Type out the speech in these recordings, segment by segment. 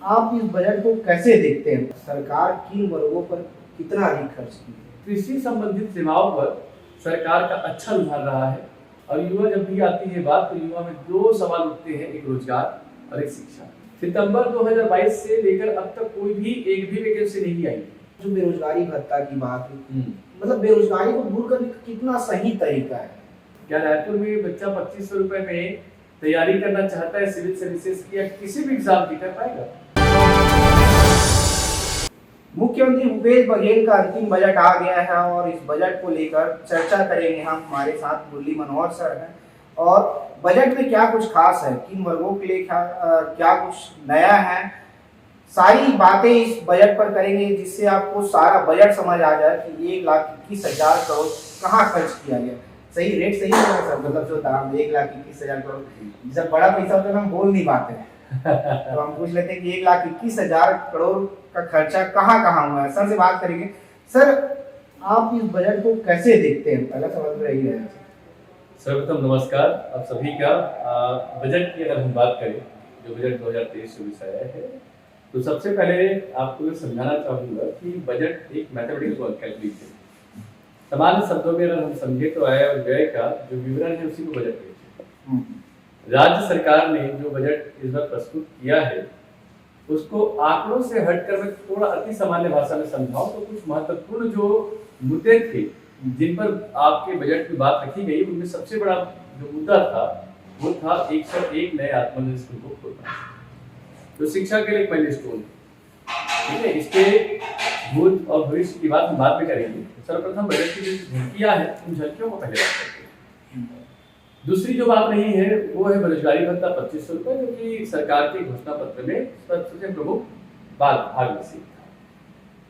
आप इस बजट को कैसे देखते हैं? सरकार किन वर्गों पर कितना अधिक खर्च की है? कृषि संबंधित सेवाओं पर सरकार का अच्छा रुझान रहा है। और युवा जब भी आती है बात, तो युवा में दो सवाल उठते हैं, एक रोजगार और एक शिक्षा। सितंबर 2022 से लेकर अब तक कोई भी एक भी वैकेंसी नहीं आई। जो बेरोजगारी भत्ता की बात है, मतलब बेरोजगारी को दूर करने का कितना सही तरीका है? क्या रायपुर में बच्चा 2500 रुपए में तैयारी करना चाहता है सिविल सर्विसेज की या किसी भी एग्जाम की, कर पाएगा? मुख्यमंत्री भूपेश बघेल का अंतिम बजट आ गया है और इस बजट को लेकर चर्चा करेंगे हम। हमारे साथ मुरली मनोहर सर हैं। और बजट में क्या कुछ खास है, किन वर्गों के लिए क्या कुछ नया है, सारी बातें इस बजट पर करेंगे, जिससे आपको सारा बजट समझ आ जाए कि 1,21,000 करोड़ कहाँ खर्च किया गया। सही रेट सही है सर? मतलब जो दाम 1,21,000 करोड़, जब बड़ा पैसा होता है हम बोल नहीं पाते हैं तो हम पूछ लेते हैं कि 1,21,000 करोड़ का खर्चा कहाँ कहाँ हुआ है। सर से बात करेंगे। सर, आप इस बजट को कैसे देखते हैं? पहला सवाल तो यही है। सर्वप्रथम नमस्कार आप सभी का। बजट की अगर हम बात करें, जो बजट 2023-24 आया है, तो सबसे पहले आपको ये समझाना चाहूँगा कि बजट एक मैथमेटिकल कैलकुलेशन है। सामान्य शब्दों में अगर हम समझे तो आय और व्यय का जो विवरण है उसी को बजट कहते हैं। राज्य सरकार ने जो बजट इस बार प्रस्तुत किया है उसको आंकड़ों से हटकर मैं थोड़ा अति सामान्य भाषा में समझाऊं तो कुछ महत्वपूर्ण जो मुद्दे थे जिन पर आपके बजट में बात रखी गई, उनमें सबसे बड़ा जो मुद्दा था वो था 101 नए आत्मनिर्भर स्कूल को खोलना। तो शिक्षा के लिए एक माइलस्टोन, ठीक है। इसके भूत और भविष्य की बात हम बाद में करेंगे। सर्वप्रथम बजट की जो झलकियां हैं उन झलकियों को पहले बात करते हैं। दूसरी जो बात रही है वो है बेरोजगारी भत्ता 2500 रुपए, जो कि सरकार के घोषणा पत्र में सबसे प्रमुख भाग में से था।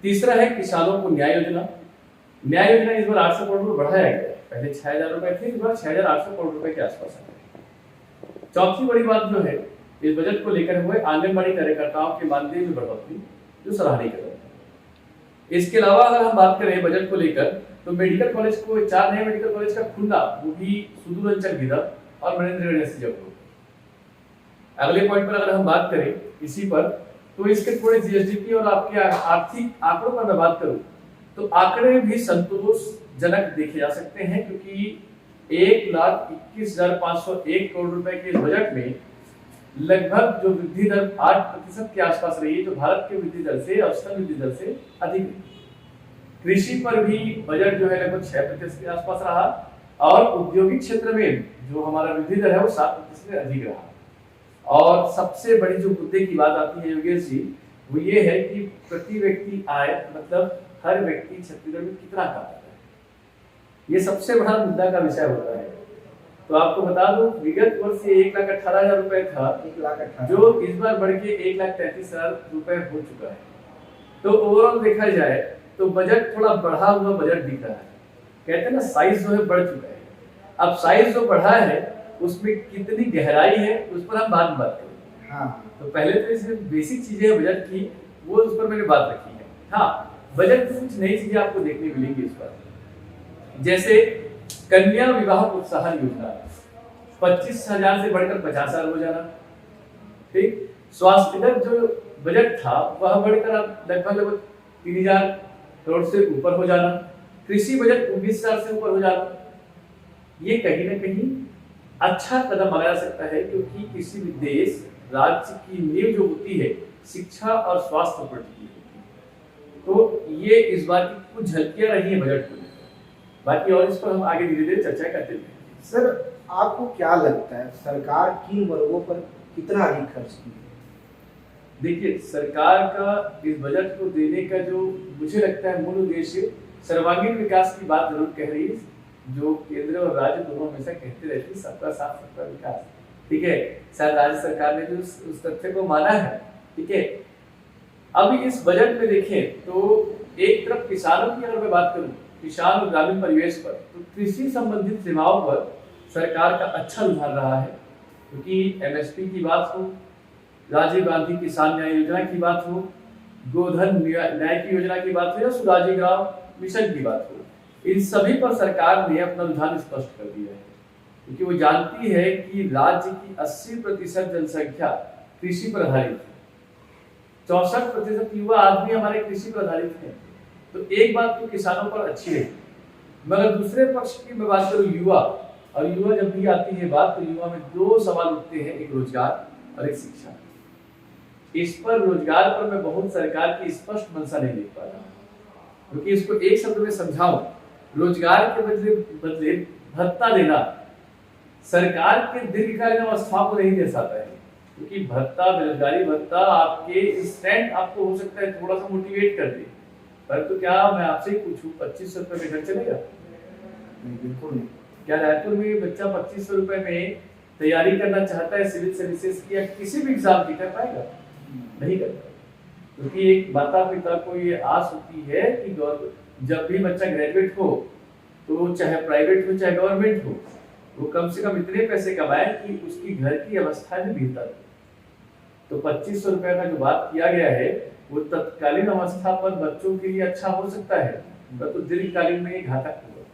तीसरा है किसानों को न्याय योजना। न्याय योजना इस बार 800 करोड़ रुपए बढ़ाया गया। पहले 6,000 रुपए थे, इस बार 6,800 करोड़ रुपए के आसपास है। चौथी बड़ी बात जो है इस बजट को लेकर हुए आंगनबाड़ी कार्यकर्ताओं के मानदेय में बढ़ोतरी, जो सराहनीय कदम है। इसके अलावा अगर हम बात करें बजट को लेकर, तो मेडिकल कॉलेज को 4 नए मेडिकल कॉलेज का खुलना, वो भी सुदूर अंचल गिरफ्त और मनेंद्रगढ़ यूनिवर्सिटी जयपुर। अगले पॉइंट पर अगर हम बात करें इसी पर, तो इसके थोड़े जीएसडीपी और आपके आर्थिक आंकड़ों पर मैं बात करूं तो आंकड़े भी संतोषजनक देखे जा सकते हैं, क्योंकि 1,21,501 करोड़ रुपए के इस बजट में लगभग जो वृद्धि दर 8% के आसपास रही है, जो भारत के वृद्धि दर से, औसतन वृद्धि दर से अधिक रही। कृषि पर भी बजट जो है लगभग 6% के आसपास रहा और औद्योगिक क्षेत्र में जो हमारा वृद्धि दर है वो 7% से अधिक रहा। और सबसे बड़ी जो मुद्दे की बात आती है योगेश जी, वो ये है कि प्रति व्यक्ति आय, मतलब हर व्यक्ति छत्तीसगढ़ में कितना कमाता है, ये सबसे बड़ा मुद्दा का विषय होता है। तो आपको बता दूं, विगत वर्ष ये 1,18,000 रुपए था, 1,18,000 जो इस बार बढ़ के 1,33,000 रुपए हो चुका है। तो ओवरऑल देखा जाए तो बजट थोड़ा बढ़ा हुआ बजट दिख रहा है। कहते हैं ना, साइज जो है बढ़ चुका है। अब साइज जो बढ़ा है उसमें कितनी गहराई है उस पर हम बाद में बात करेंगे। हाँ, तो पहले तो इसमें बेसिक चीजें बजट की, वो उस पर मैंने बात रखी है। हाँ, बजट में कुछ नई चीजें आपको देखने मिलेंगी इस बार, जैसे कन्या विवाह प्रोत्साहन योजना 25,000 से बढ़कर 50,000 हो जाना, ठीक। स्वास्थ्यगत जो बजट था वह बढ़कर लगभग 3,000 करोड़ से ऊपर हो जाना। कृषि बजट 19,000 से ऊपर हो जाना, ये कहीं ना कहीं अच्छा कदम माना जा सकता है, क्योंकि किसी भी देश, राज्य की नींव जो होती है शिक्षा और स्वास्थ्य पर टिकी होती है। तो ये इस बार की कुछ झलकियां रही है बजट को लेकर। बाकी और इस पर हम आगे धीरे धीरे चर्चा करते हैं। सर, आपको क्या लगता है सरकार किन वर्गों पर कितना अधिक खर्च की है? देखिए, सरकार का इस बजट को देने का जो मुझे लगता है मूल उद्देश्य सर्वांगीण विकास की बात जरूर कह रही है, जो केंद्र और राज्य दोनों हमेशा कहते रहते हैं, सबका साथ सबका विकास, ठीक है। शायद राज्य सरकार ने जो उस तथ्य को माना है, ठीक है। अब इस बजट में देखें तो एक तरफ किसानों की अगर मैं बात करूं, किसान और ग्रामीण परिवेश पर, तो कृषि संबंधित सेवाओं पर सरकार का अच्छा रुझान रहा है, क्योंकि एमएसपी की बात हो, राजीव गांधी किसान न्याय योजना की बात हो, गोधन न्याय की योजना की बात हो, या सुराजी ग्राम मिशन की बात हो, इन सभी पर सरकार ने अपना रुझान स्पष्ट कर दिया है, क्योंकि वो जानती है कि राज्य की 80% जनसंख्या कृषि पर आधारित है। 64% युवा आज भी हमारे कृषि पर आधारित हैं। तो एक बात तो किसानों पर अच्छी है, मगर दूसरे पक्ष की मैं बात करूं युवा, और युवा जब भी आती है बात तो युवा में दो सवाल उठते हैं, एक रोजगार और एक शिक्षा। इस पर रोजगार पर मैं बहुत सरकार की स्पष्ट मंशा नहीं देख पा रहा, क्योंकि इसको एक शब्द में समझाऊं, रोजगार के बदले भत्ता देना सरकार के दीर्घकालीन अवस्था को नहीं दे सकता है, क्योंकि भत्ता, बेरोजगारी भत्ता आपके इंस्टेंट आपको हो सकता है थोड़ा सा मोटिवेट कर दे, परंतु क्या मैं आपसे पूछूं 2500 रुपए में घर चलेगा? नहीं, बिल्कुल नहीं। क्या रायपुर में बच्चा 2500 रुपए में तैयारी करना चाहता है सिविल सर्विसेज की या किसी भी एग्जाम की, कर पाएगा? नहीं कर पाएगा, क्योंकि एक माता पिता को ये आस होती है कि जब भी बच्चा ग्रेजुएट हो तो चाहे प्राइवेट हो चाहे गवर्नमेंट हो, वो कम से कम इतने पैसे कमाए कि उसकी घर की अवस्था भी बेहतर हो। तो 2500 रुपए का जो बात किया गया है वो तत्कालीन अवस्था पर बच्चों के लिए अच्छा हो सकता है, परंतु दीर्घकालीन में ये घातक होगा।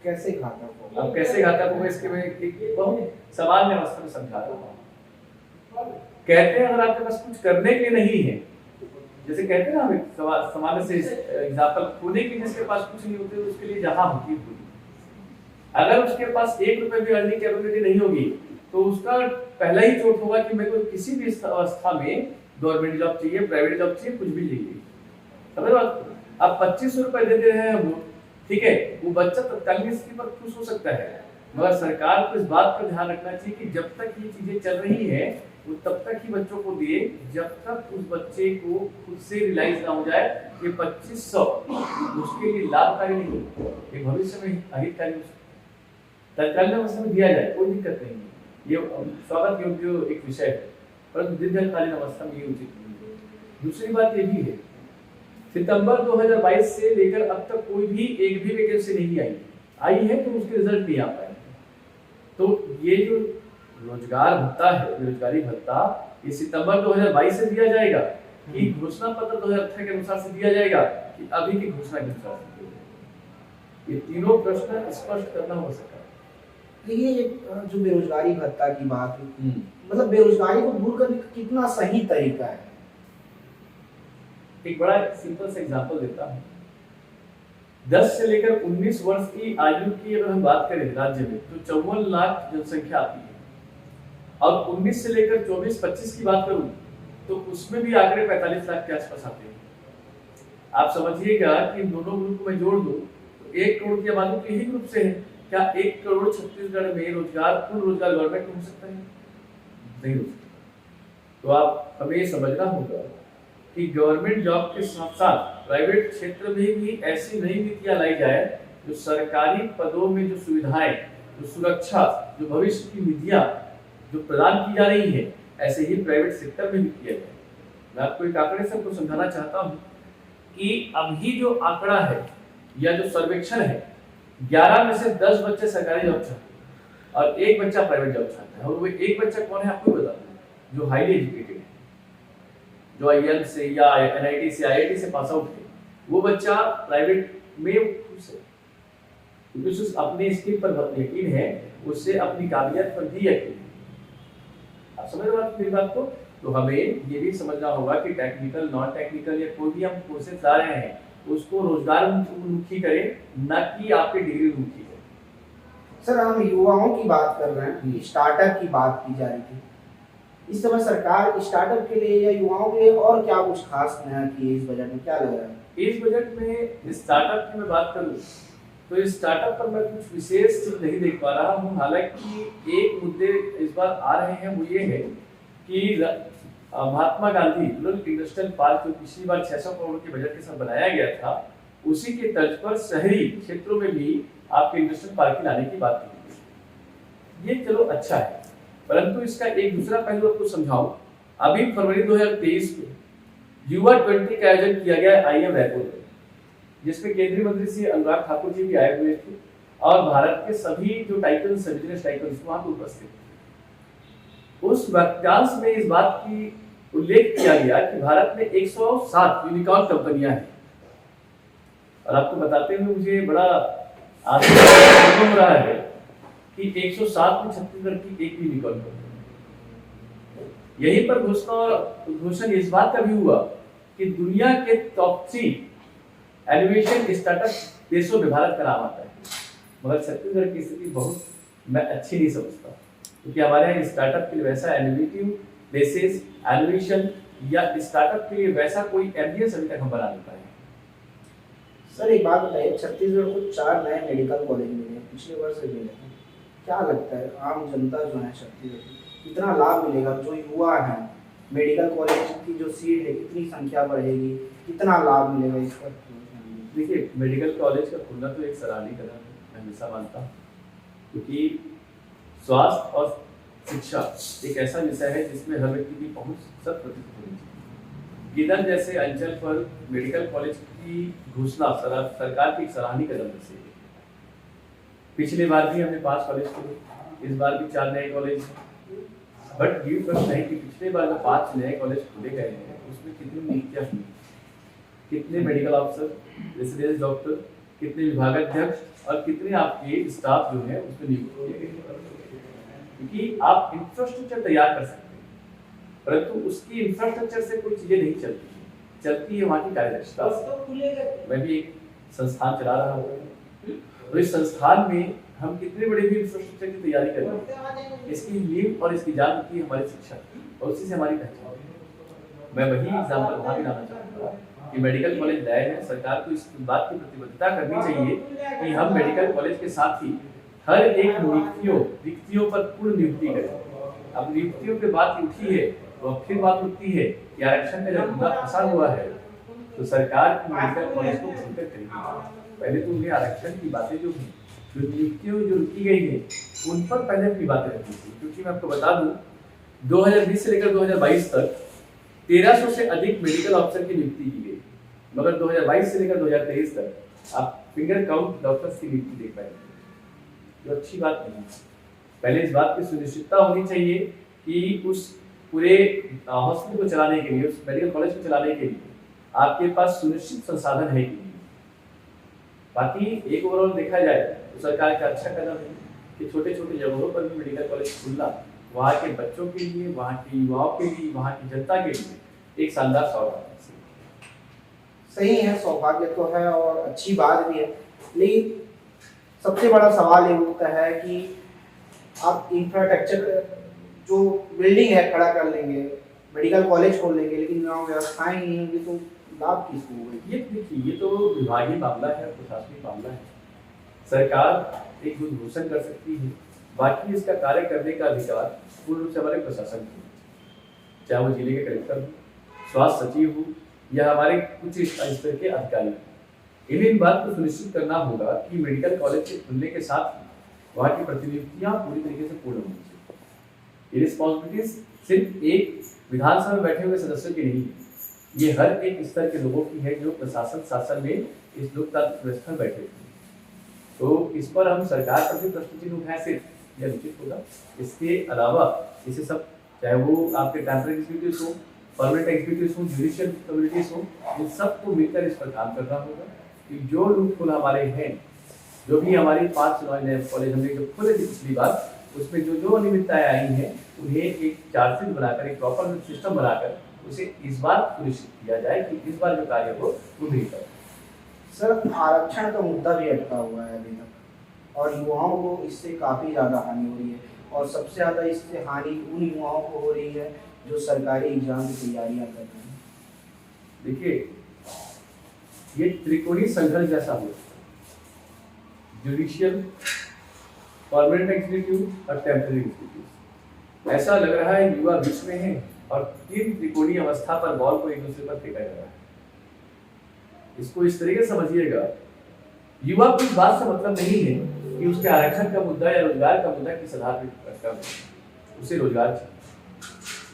कैसे घातक होगा? अब कैसे घातक होगा इसके मैं एक बहुत सामान्य अवस्था में समझा रहा हूँ। कहते हैं अगर आपके पास कुछ करने के लिए नहीं है, जैसे कहते हैं ना हम सामान्य से एग्जाम्पल, खोने के जिसके पास कुछ नहीं होते तो उसके लिए जहां होती है, अगर उसके पास 1 रुपए भी अर्निंग कैपेबिलिटी नहीं होगी तो उसका पहला ही चोट होगा कि मेरे को किसी भी अवस्था में गवर्नमेंट जॉब चाहिए, प्राइवेट जॉब चाहिए, कुछ भी चाहिए। समझ बात? अब 2500 रुपए दे रहे हैं हम लोग, ठीक है, वो बच्चा तत्कालीन स्थिति पर खुश हो सकता है, मगर सरकार को इस बात का ध्यान रखना चाहिए कि जब तक ये चीजें चल रही है वो तब तक ही बच्चों को दिए जब तक उस बच्चे को खुद से रियलाइज ना हो जाए कि 2500 उसके लिए लाभकारी नहीं है, ये भविष्य में अहितकारी हो सकता है। तत्कालीन अवस्था में दिया जाए, कोई दिक्कत नहीं है, ये स्वागत योग्य एक विषय है, परंतु दीर्घकालीन अवस्था में ये उचित नहीं है। दूसरी बात ये भी है, सितंबर 2022 से लेकर अब तक कोई भी एक भी वैकेंसी नहीं आई है तो उसके रिजल्ट नहीं आ पाए। तो ये जो रोजगार भत्ता है, बेरोजगारी भत्ता, ये सितंबर 2022 से दिया जाएगा कि घोषणा पत्र 2018 के अनुसार से दिया जाएगा कि अभी की घोषणा के अनुसार से दिया जाएगा? ये तीनों प्रश्न स्पष्ट करना हो सका। देखिए, जो बेरोजगारी भत्ता की बात है, मतलब बेरोजगारी को दूर करने का कितना सही तरीका है? एक बड़ा सिंपल सा एग्जांपल देता हूं। 10 से लेकर 19 वर्ष की आयु की अगर हम बात करें राज्य में तो 54 लाख जनसंख्या आती है, और 19 से लेकर 24-25 की बात करूं तो उसमें भी आंकड़े 45 लाख के आसपास आते हैं। आप समझिएगा कि दोनों ग्रुप को मैं जोड़ दूं तो 1 करोड़ की आबादी तो यही ग्रुप से है। क्या 1 करोड़ छत्तीसगढ़ में रोजगार, पूर्ण रोजगार गवर्नमेंट हो सकता है? नहीं हो सकता। तो आप हमें ये समझना होगा कि गवर्नमेंट जॉब के साथ साथ प्राइवेट क्षेत्र में भी ऐसी नई नीतियां लाई जाए जो सरकारी पदों में जो सुविधाएं, जो सुरक्षा, जो भविष्य की निधियां जो प्रदान की जा रही है, ऐसे ही प्राइवेट सेक्टर में भी किया जाए। मैं आपको एक आंकड़े से आपको समझाना चाहता हूं कि अभी जो आंकड़ा है या जो सर्वेक्षण है, 11 में से 10 बच्चे सरकारी जॉब चाहते हैं और 1 बच्चा प्राइवेट जॉब चाहता है। और वो 1 बच्चा कौन है आपको बता दूं, जो हाईली एजुकेटेड है, जो IIM से या NIT से, IIT से पास आउट है, वो बच्चा प्राइवेट में खुश है, क्योंकि उसे अपने स्किल पर यकीन है, उससे अपनी काबिलियत पर भी यकीन है। आप समझ रहे हो मेरी बात को? तो हमें ये भी समझना होगा कि टेक्निकल, नॉन टेक्निकल या कोई भी हम कोर्सेज ला रहे हैं उसको रोजगार उन्मुखी करें, न कि आपके डिग्री उन्मुखी करें। सर, हम युवाओं की बात कर रहे हैं, स्टार्टअप की बात की जा रही थी। इस समय सरकार स्टार्टअप के लिए या युवाओं के लिए और क्या कुछ खास नया की है इस बजट में, क्या लग रहा है? इस बजट में स्टार्टअप की मैं बात करूं तो इस स्टार्टअप पर मैं कुछ विशेष चीज नहीं देख पा रहा हूं। हालांकि एक मुद्दे इस बार आ रहे हैं, वो ये है कि Mahatma Gandhi rural industrial park जो पिछली बार 600 करोड़ के बजट के साथ बनाया गया था, उसी के तर्ज पर शहरी क्षेत्रों में भी आपके इंडस्ट्रियल पार्क लाने की बात की गई। ये चलो अच्छा है, परंतु इसका एक दूसरा पहलू आपको समझाऊं। अभी फरवरी 2023 में युवा 20 का आयोजन किया गया IIM रायपुर में, जिसमें केंद्रीय मंत्री श्री अनुराग ठाकुर जी भी आए हुए थे और भारत के सभी जो टाइकन्स, बिजनेस टाइकन्स वहां पर उपस्थित थे। उस वाक्यांश में इस बात की उल्लेख किया गया कि भारत में 107 यूनिकॉर्न कंपनियां हैं, और आपको बताते हुए मुझे बड़ा आश्चर्य हो रहा है कि 107 में छत्तीसगढ़ की एक भी यूनिकॉर्न कंपनी। यहीं पर घोषणा इस बात का भी हुआ कि दुनिया के टॉप 3 एनिमेशन स्टार्टअप देशों में भारत का नाम आता है। मगर छत्तीसगढ़ की स्थिति बहुत मैं अच्छी नहीं समझता, क्योंकि हमारे यहाँ स्टार्टअप के लिए वैसा एनिमेटिव बेसिस एनिमेशन या स्टार्टअप के लिए वैसा कोई एम्बियंस अभी तक हम बना नहीं पाए। सर एक बात बताइए, छत्तीसगढ़ को 4 नए मेडिकल कॉलेज मिले हैं, पिछले वर्ष से मिले हैं। क्या लगता है आम जनता जो है छत्तीसगढ़ की कितना लाभ मिलेगा? जो युवा हैं, मेडिकल कॉलेज की जो सीट है कितनी संख्या बढ़ेगी, कितना लाभ मिलेगा इस पर? देखिए, मेडिकल कॉलेज का खुलना तो एक सराहनीय कदम है, मैं हमेशा मानता हूँ, क्योंकि स्वास्थ्य और शिक्षा एक ऐसा विषय है जिसमें हर व्यक्ति की पहुंच 100% होनी चाहिए। गिदर जैसे अंचल पर मेडिकल कॉलेज की घोषणा सरकार की एक सराहनीय कदम है। पिछली बार भी हमने 5 कॉलेज खोले, इस बार भी 4 नए कॉलेज हैं। बट ये प्रश्न है कि पिछले बार जो 5 नए कॉलेज खोले गए हैं उसमें कितनी नियुक्तियां हुई, कितने मेडिकल अफसर, रेसिडेंस डॉक्टर, कितने विभागाध्यक्ष और कितने आपके स्टाफ जो है उसमें नियुक्त किए गए। क्योंकि आप इंफ्रास्ट्रक्चर तैयार कर सकते हैं, परंतु उसकी इंफ्रास्ट्रक्चर से कोई चीजें नहीं चलती है वहाँ की कार्यदक्षता। मैं भी एक संस्थान चला रहा हूँ, तो इस संस्थान में हम कितने बड़े भी इंफ्रास्ट्रक्चर की तैयारी कर रहे हैं, इसकी नींव और इसकी जान की हमारी शिक्षा और उसी से हमारी पहचान। मैं वही एग्जाम्पल वहाँ भी लाना चाहूँगा कि मेडिकल कॉलेज नए हैं, सरकार को इस बात की प्रतिबद्धता करनी चाहिए कि हम मेडिकल कॉलेज के साथ ही हर एक नियुक्तियों पर पूर्ण नियुक्ति करें। अब नियुक्तियों पे बात उठी है तो अब फिर बात उठती है कि आरक्षण का जब मुद्दा फंसा हुआ है तो सरकार की मेडिकल कॉलेज को खुलकर करेगी। पहले तो उन्हें आरक्षण की बातें जो नियुक्तियों जो रुकी गई है उन पर पहले अपनी बातें रखी थी, क्योंकि मैं आपको बता दूं 2020 से लेकर 2022 तक 1300 से अधिक मेडिकल ऑफिसर की नियुक्ति की गई, मगर 2022 से लेकर 2023 तक आप फिंगर काउंट डॉक्टर्स की नियुक्ति देख पाएंगे, जो अच्छी बात नहीं है। पहले इस बात की सुनिश्चितता होनी चाहिए कि उस पूरे हॉस्पिटल को चलाने के लिए, उस मेडिकल कॉलेज को चलाने के लिए आपके पास सुनिश्चित संसाधन है कि नहीं। बाकी एक ओवरऑल देखा जाए तो सरकार का अच्छा कदम है कि छोटे छोटे जगहों पर भी मेडिकल कॉलेज खुलना वहाँ के बच्चों के लिए, वहाँ के युवाओं के लिए, वहाँ की जनता के लिए एक शानदार सौगात है। सही है, सौभाग्य तो है और अच्छी बात भी है, लेकिन सबसे बड़ा सवाल ये उठता है कि आप इंफ्रास्ट्रक्चर जो बिल्डिंग है खड़ा कर लेंगे, मेडिकल कॉलेज खोल लेंगे, लेकिन वहाँ व्यवस्थाएं नहीं होंगी तो लाभ किसको होगा? ये देखिए, ये तो विभागीय मामला है, प्रशासनिक मामला है। सरकार एक घोषणा कर सकती है, बाकी इसका कार्य करने का अधिकार पूर्ण रूप से हमारे प्रशासन को, चाहे वो जिले के कलेक्टर हो, स्वास्थ्य सचिव हो या हमारे उच्च स्तर के अधिकारी। इन्हें इन बात को सुनिश्चित करना होगा कि मेडिकल कॉलेज के खुलने के साथ वहाँ की प्रतिनियुक्तियां पूरी तरीके से पूर्ण होनी चाहिए। ये रिस्पॉन्सिबिलिटीज सिर्फ एक विधानसभा में बैठे हुए सदस्यों की नहीं है, ये हर एक स्तर के लोगों की है जो प्रशासन शासन में इस लोकतांत्रिक व्यवस्था में बैठे थे। तो इस पर हम सरकार पर भी प्रश्न चिन्ह उठाए सिर्फ यह निश्चित होगा। इसके अलावा इसे सब, चाहे वो आपके टेम्परेरी एग्जीक्यूटिव्स हो, परमानेंट एग्जीक्यूटिव्स हो, जुडिशियल कम्युनिटीज हो, इन सबको मिलकर इस पर काम करना होगा कि जो लूपहोल हमारे हैं, जो भी हमारी 5 नए कॉलेज हमने जो खोले थे पिछली बार, उसमें जो अनियमितताएं आई हैं उन्हें एक चार्जशीट बनाकर, एक प्रॉपर सिस्टम बनाकर उसे इस बार सुनिश्चित किया जाए कि इस बार जो कार्य हो वो बेहतर। सर, आरक्षण का मुद्दा भी अटका हुआ है अभी तक और युवाओं को इससे काफ़ी ज़्यादा हानि हो रही है, और सबसे ज़्यादा इससे हानि उन युवाओं को हो रही है जो सरकारी एग्जाम की तैयारियां कर रहे हैं। देखिए, ये त्रिकोणीय संघर्ष जैसा हो, जुडिशियल, परमानेंट एग्जीक्यूटिव और टेम्परेरी एग्जीक्यूटिव। ऐसा लग रहा है युवा बीच में है और 3 त्रिकोणीय अवस्था पर बॉल को एक दूसरे पर फेंका जा रहा है। इसको इस तरीके से समझिएगा, युवा को इस बात से मतलब नहीं है कि उसके आरक्षण का मुद्दा या रोजगार का मुद्दा किस आधार पर, उसे रोजगार चाहिए।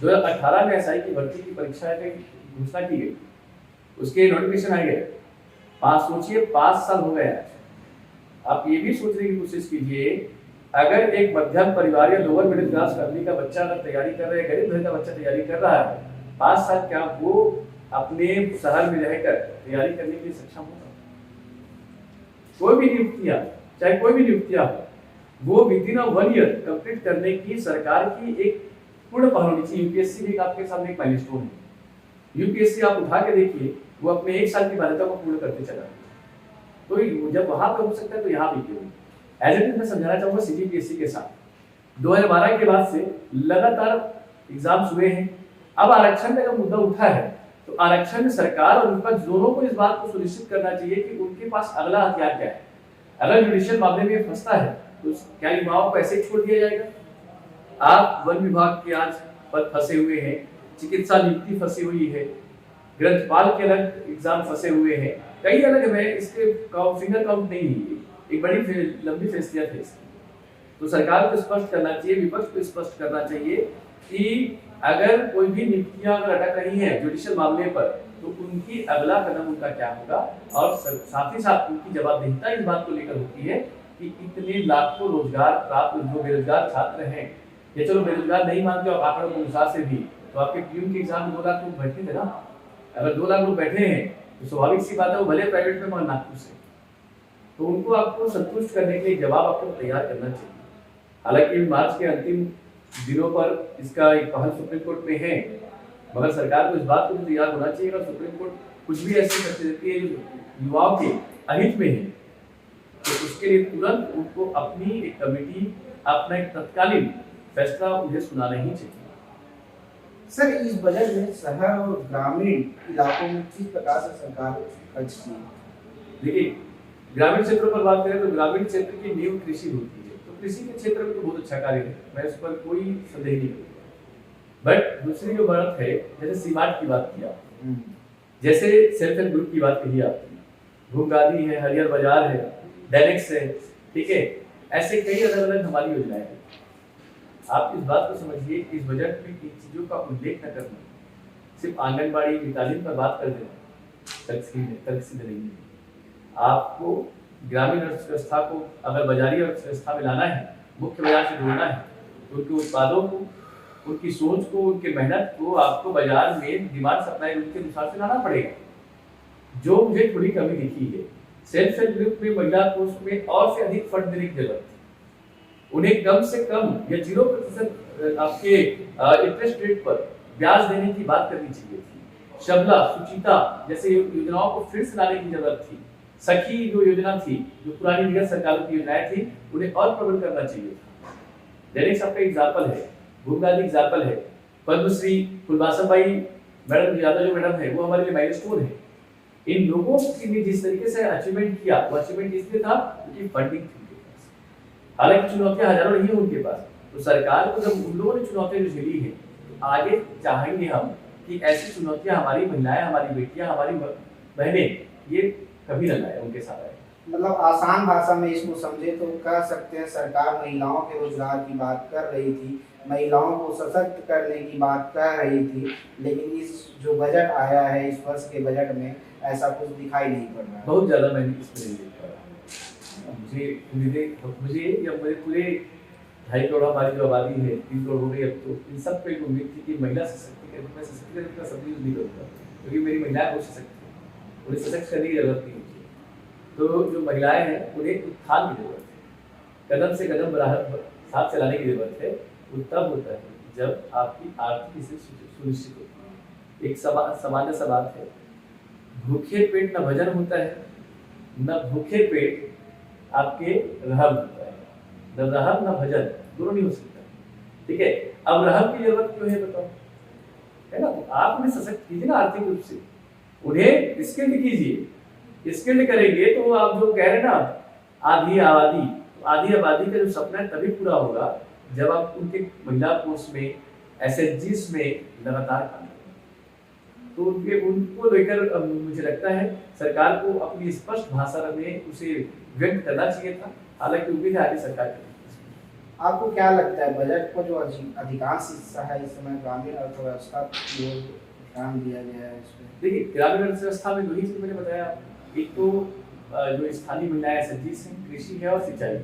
2018 में एसआई की भर्ती की परीक्षा की घोषणा की गई, उसके नोटिफिकेशन आ गए, सोचिए 5 साल हो गए। आप ये भी सोचने की कोशिश कीजिए, अगर एक मध्यम परिवार या लोअर मिडिल क्लास फैमिली का बच्चा अगर तैयारी कर रहा है, गरीब घर का बच्चा तैयारी कर रहा है, 5 साल क्या वो अपने शहर में रहकर तैयारी करने के लिए सक्षम होगा? कोई भी नियुक्तियां, चाहे कोई भी नियुक्तियां हो, वो विदिन 1 ईयर कंप्लीट करने की सरकार की एक पूर्ण पहल होनी चाहिए। यूपीएससी भी आपके सामने एक माइलस्टोन है। यूपीएससी आप उठा के देखिए, वो अपने 1 साल की बाध्यता को पूर्ण करते चला, तो जब वहां पर हो सकता है तो यहाँ भी क्यों। एज इट इज मैं समझाना चाहूंगा सीजीपीएससी के साथ 2012 के बाद से लगातार एग्जाम्स हुए हैं। अब आरक्षण का जब मुद्दा उठा है तो आरक्षण में सरकार और विपक्ष दोनों को इस बात को सुनिश्चित करना चाहिए कि उनके पास अगला हथियार क्या है। अगर जुडिशियल मामले में फंसता है तो क्या युवाओं को ऐसे ही छोड़ दिया जाएगा? आप वन विभाग के आज पद फंसे हुए हैं, चिकित्सा नियुक्ति फंसी हुई है, ग्रंथपाल के अलग एग्जाम फंसे हुए हैं, कई अलग है, इसके फिंगर काउंट नहीं है, एक बड़ी लंबी फैसलियत है इसकी। तो सरकार को स्पष्ट करना चाहिए, विपक्ष को स्पष्ट करना चाहिए कि अगर कोई भी नियुक्तियां अगर अटक रही हैं जुडिशियल मामले पर तो उनकी अगला कदम उनका क्या होगा, और साथ ही साथ उनकी जवाबदेहिता इस बात को लेकर होती है कि इतने लाखों रोजगार प्राप्त जो बेरोजगार छात्र हैं, ये चलो बेरोजगार नहीं मानते और आंकड़ों के अनुसार से भी, तो आपके पीयून के एग्जाम में 2 लाख लोग बैठे थे ना। अगर 2 लाख लोग बैठे हैं तो स्वाभाविक सी बात है वो भले प्राइवेट में मगर नागपुर से, तो उनको आपको संतुष्ट करने के लिए जवाब आपको तैयार करना चाहिए। हालांकि मार्च के अंतिम दिनों पर इसका एक पहल सुप्रीम कोर्ट में है, मगर सरकार को इस बात को भी तैयार होना चाहिए अगर सुप्रीम कोर्ट कुछ भी ऐसी करती देती है जो युवाओं के अहित में है तो उसके लिए तुरंत उनको अपनी एक कमेटी, अपना एक तत्कालीन फैसला उन्हें सुनाना ही चाहिए। सर, इस बजट में शहर और ग्रामीण इलाकों में किस प्रकार से सरकार खर्च की है? देखिए, ग्रामीण क्षेत्रों पर बात करें तो ग्रामीण क्षेत्र की नींव कृषि होती है, तो कृषि के क्षेत्र में तो बहुत अच्छा कार्य है, मैं इस पर कोई संदेह नहीं करूँगा। बट दूसरी जो बात है, जैसे सीमांत की बात किया, जैसे सेल्फ हेल्प ग्रुप की बात कही आपने, घूमगादी है, हरियर बाजार है, डायनेक्स है, ठीक है, ऐसे कई अलग अलग हमारी योजनाएं हैं। आप इस बात को समझिए कि इस बजट में इन चीजों का उल्लेख न करना, सिर्फ आंगनबाड़ी की तालीम पर बात कर देना तर्कसीध नहीं है। आपको ग्रामीण अर्थव्यवस्था को अगर बाजारी अर्थव्यवस्था में लाना है, मुख्य बाजार से जोड़ना है, तो उनके उत्पादों को, उनकी सोच को, उनकी मेहनत को आपको बाजार में डिमांड सप्लाई उनके अनुसार से लाना पड़ेगा। जो मुझे थोड़ी कमी दिखी है, सेल्फ हेल्प ग्रुप में महिला कोष में और से अधिक फंड देने की जरूरत है। उन्हें कम से कम या 0% आपके इंटरेस्ट रेट पर ब्याज देने की बात करनी चाहिए थी। शबला, सुचिता जैसे योजनाओं को फिर से लाने की जरूरत थी। सखी जो योजना थी, जो पुरानी विगत सरकारों की योजनाएं थी, उन्हें और प्रबल करना चाहिए था। डायरेक्ट आपका एग्जाम्पल है, भूमगादी एग्जाम्पल है, पद्मश्री फुलबासमबाई मैडम यादव जो मैडम है वो हमारे लिए माइलस्टोन है। इन लोगों ने जिस तरीके से अचीवमेंट किया, वो अचीवमेंट इसलिए था क्योंकि फंडिंग थी उनके पास। हालांकि चुनौतियां हजारों नहीं है उनके पास, तो सरकार को जब उन लोगों ने चुनौतियां जो झेली है, तो आगे चाहेंगे हम कि ऐसी चुनौतियां हमारी महिलाएं, हमारी बेटियां, हमारी बहनें ये कभी न लाए उनके साथ आए। मतलब आसान भाषा में इसको समझे तो कह सकते हैं सरकार महिलाओं के रोजगार की बात कर रही थी, महिलाओं को सशक्त करने की बात कर रही थी, लेकिन इस जो बजट आया है इस वर्ष के बजट में ऐसा कुछ दिखाई नहीं पड़ रहा है। बहुत ज्यादा मैंने इसमें नहीं देख पा रहा। मुझे या मेरे पूरे 2.5 करोड़ हमारी जो आबादी है, 3 करोड़ हो गई अब, तो इन सब पे एक उम्मीद थी कि महिला सशक्तिकरण, मैं सशक्तिकरण का शब्द यूज नहीं करूँगा क्योंकि मेरी महिलाएं बहुत सशक्त है, उन्हें सशक्त करने की जरूरत नहीं होती। तो जो महिलाएं हैं उन्हें उत्थान की जरूरत है, कदम से कदम बराबर साथ चलाने की जरूरत है। वो तब होता है जब आपकी आर्थिक स्थिति सुनिश्चित होती है। एक सामान्य सा बात है, भूखे पेट न भजन होता है, न भूखे पेट आपके रहम होता है, न रहम न भजन, दोनों नहीं हो सकता, ठीक है। अब रहम की जरूरत क्यों है बताओ, है ना? तो आप उन्हें सशक्त कीजिए ना आर्थिक रूप से, उन्हें स्किल्ड कीजिए। स्किल्ड करेंगे तो आप जो कह रहे हैं ना आधी आबादी, तो आधी आबादी का जो सपना है तभी पूरा होगा जब आप उनके महिला कोष में, एसएचजीस में लगातार काम करें। तो उनको लेकर मुझे लगता है सरकार को अपनी स्पष्ट भाषा में उसे व्यक्त करना चाहिए था। हालांकि उम्मीद है आगे सरकार करेगी। आपको क्या लगता है बजट को जो अधिकांश हिस्सा है इस समय ग्रामीण अर्थव्यवस्था की ओर ध्यान दिया गया है इसमें? देखिए, ग्रामीण अर्थव्यवस्था में 2 ही चीज मैंने बताया, एक तो जो स्थानीय महिलाएं एसएचजीस हैं, कृषि है और सिंचाई,